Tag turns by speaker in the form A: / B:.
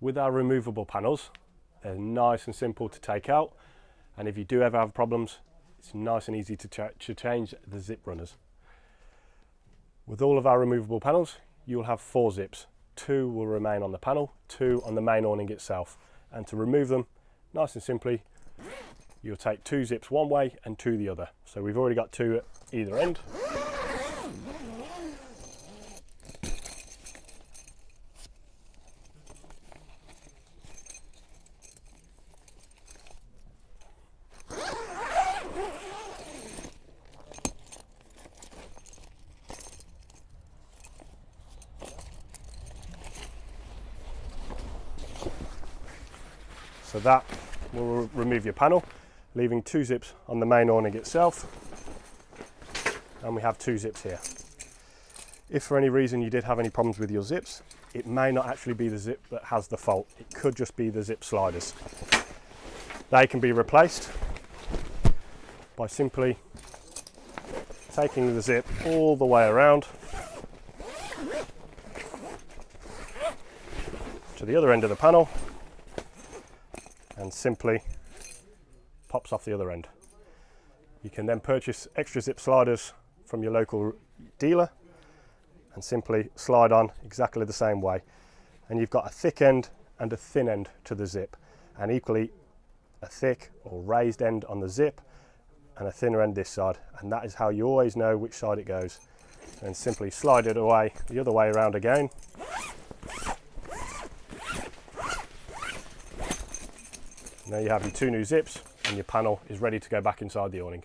A: With our removable panels, they're nice and simple to take out, and if you do ever have problems, it's nice and easy to change the zip runners. With all of our removable panels, you'll have 4 zips. 2 will remain on the panel, 2 on the main awning itself. And to remove them, nice and simply, you'll take 2 zips one way and 2 the other. So we've already got 2 at either end. So that will remove your panel, leaving 2 zips on the main awning itself, and we have 2 zips here. If for any reason you did have any problems with your zips, it may not actually be the zip that has the fault. It could just be the zip sliders. They can be replaced by simply taking the zip all the way around to the other end of the panel, and simply pops off the other end. You can then purchase extra zip sliders from your local dealer and simply slide on exactly the same way. And you've got a thick end and a thin end to the zip, and equally a thick or raised end on the zip and a thinner end this side. And that is how you always know which side it goes. And simply slide it away the other way around again. Now you have your 2 new zips and your panel is ready to go back inside the awning.